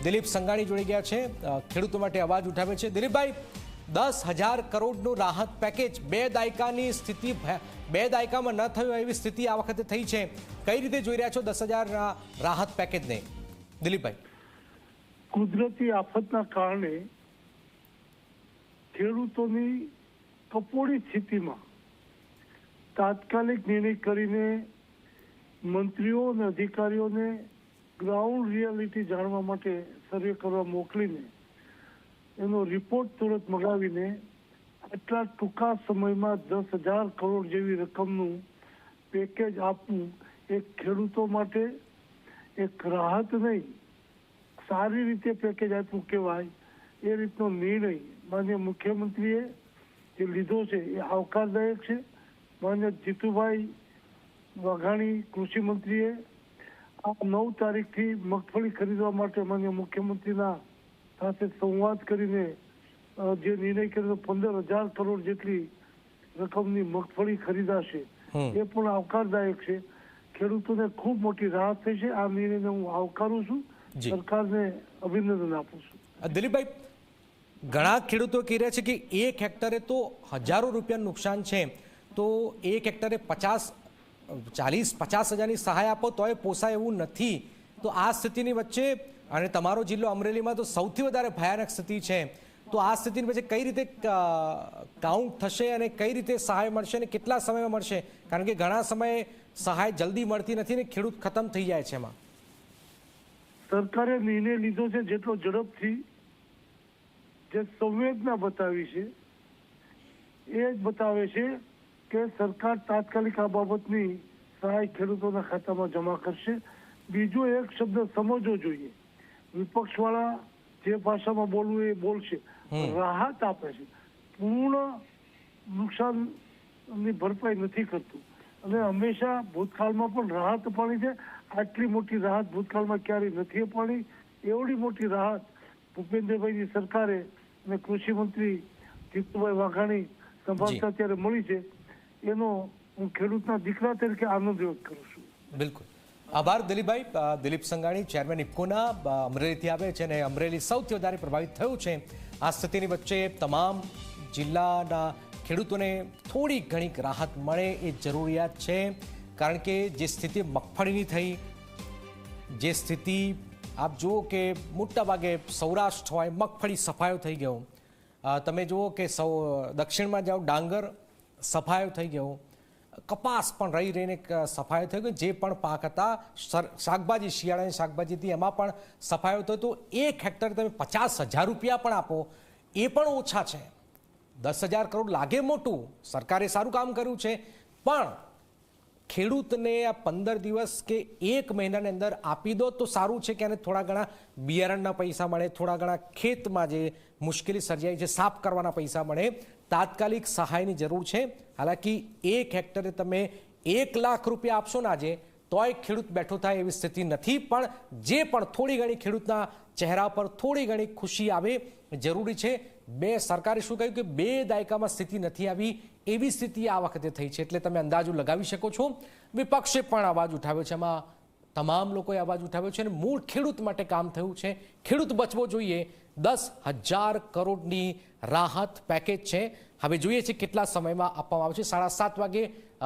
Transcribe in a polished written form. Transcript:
દિલીપ સંઘાણી જોડી ગયા છે, ખેડૂતો માટે અવાજ ઉઠાવે છે. દિલીપભાઈ, 10,000 કરોડનું રાહત પેકેજ બે દાયકામાં ન થયું એવી સ્થિતિ આ વખતે થઈ છે. કઈ રીતે જોઈ રહ્યા છો 10,000 રાહત પેકેજને? દિલીપભાઈ, કુદરતી આફતના કારણે ખેડૂતોની કપોળી સ્થિતિમાં તાત્કાલિક નિર્ણય કરીને મંત્રીઓ અને અધિકારીઓને ગ્રાઉન્ડ રિયાલિટી જાણવા માટે સર્વે કરવા મોકલીને એનો રિપોર્ટ તુરંત મંગાવીને આટલા ટૂંકા સમયમાં 10,000 કરોડ જેવી રકમનું પેકેજ આપવું એ ખેડૂતો માટે એક રાહત નહીં, સારી રીતે પેકેજ આપ્યું કહેવાય. એ રીતનો નિર્ણય માન્ય મુખ્યમંત્રીએ જે લીધો છે એ આવકારદાયક છે. માન્ય જીતુભાઈ વાઘાણી કૃષિ મંત્રીએ આ 9 તારીખથી મગફળી ખરીદવા માટે માન્ય મુખ્યમંત્રીના સાથે સંવાદ કરીને જે નિર્ણય કર્યો 15,000 કરોડ જેટલી રકમની મગફળી ખરીદાશે એ પણ આવકારદાયક છે. ખેડૂતોને ખૂબ મોટી રાહત થઈ છે. આ નિર્ણયને હું આવકારું છું, સરકારને અભિનંદન આપું છું. દિલીપભાઈ, ઘણા ખેડૂતો કહી રહ્યા છે કે 1 હેક્ટરે તો હજારો રૂપિયાનું નુકસાન છે, તો 1 હેક્ટરે 40-50 હજારની સહાય આપો તોય પોસાય એવું નથી. તો આ સ્થિતિની વચ્ચે, અને તમારો જિલ્લો અમરેલીમાં તો સૌથી વધારે ભયાનક સ્થિતિ છે, તો આ સ્થિતિની વચ્ચે કઈ રીતે કાઉન્ટ થશે અને કઈ રીતે સહાય મળશે અને કેટલા સમયમાં મળશે? કારણ કે ઘણા સમયે સહાય જલ્દી મળતી નથી ને ખેડૂત ખતમ થઈ જાય છે. એમાં સરકારે નિર્ણય લીધો છે, જેટલો ઝડપથી જે સંવેદના બતાવી છે એ જ બતાવે છે કે સરકાર તાત્કાલિક આ બાબતની સહાય ખેડૂતોના ખાતામાં જમા કરશે. બીજો એક શબ્દ સમજવો જોઈએ, વિપક્ષવાળા જે ભાષામાં બોલવું એ બોલશે, રાહત આપે છે, પૂર્ણ નુકસાનની ભરપાઈ નથી કરતું. અને હંમેશા ભૂતકાળમાં પણ રાહત અપાણી છે. આટલી મોટી રાહત ભૂતકાળમાં ક્યારેય નથી અપાણી. એવડી મોટી રાહત ભૂપેન્દ્રભાઈની સરકારે અને કૃષિ મંત્રી જીતુભાઈ વાઘાણી સંભાળતા ત્યારે મળી છે. એનો હું ખેડૂતના દીકરા તરીકે આનંદ વ્યક્ત કરું છું. બિલકુલ, આભાર દિલીપભાઈ. દિલીપ સંઘાણી, ચેરમેન ઇફકોના, અમરેલીથી આવે છે અને અમરેલી સૌથી વધારે પ્રભાવિત થયું છે. આ સ્થિતિની વચ્ચે તમામ જિલ્લાના ખેડૂતોને થોડી ઘણી રાહત મળે એ જરૂરિયાત છે. કારણ કે જે સ્થિતિ મગફળીની થઈ, જે સ્થિતિ આપ જુઓ કે મોટાભાગે સૌરાષ્ટ્ર હોય મગફળી સફાયો થઈ ગયો, તમે જુઓ કે દક્ષિણમાં જાઓ ડાંગર સફાયો થઈ ગયો, કપાસ પણ રહીને સફાયો થઈ ગયો, જે પણ પાક હતા, શાકભાજી, શિયાળાની શાકભાજી હતી એમાં પણ સફાયો થયો. તો 1 હેક્ટર તમે 50,000 રૂપિયા પણ આપો એ પણ ઓછા છે. 10,000 કરોડ લાગે મોટું, સરકારે સારું કામ કર્યું છે, પણ ખેડૂતને આ 15 દિવસ કે 1 મહિનાની અંદર આપી દો તો સારું છે કે એને થોડા ઘણા બિયારણના પૈસા મળે, થોડા ઘણા ખેતમાં જે મુશ્કેલી સર્જાઈ છે સાફ કરવાના પૈસા મળે. તાત્કાલિક સહાયની જરૂર છે. હાલાકી 1 હેક્ટરે તમે 1 લાખ રૂપિયા આપશો ને આજે તોય ખેડૂત બેઠો થાય એવી સ્થિતિ નથી. પણ જે પણ થોડી ઘણી ખેડૂતના ચહેરા પર થોડી ઘણી ખુશી આવે જરૂરી છે. સરકારે શું કહ્યું કે 2 દાયકામાં સ્થિતિ નથી આવી એવી સ્થિતિ આ વખતે થઈ છે, એટલે તમે અંદાજો લગાવી શકો છો. વિપક્ષે પણ અવાજ ઉઠાવ્યો છે, એમાં તમામ લોકોએ અવાજ ઉઠાવ્યો છે અને મૂળ ખેડૂત માટે કામ થયું છે. ખેડૂત બચવો જોઈએ. 10,000 કરોડની રાહત પેકેજ છે. હવે જોઈએ છે કેટલા સમયમાં આપવામાં આવે છે. 7:30 વાગે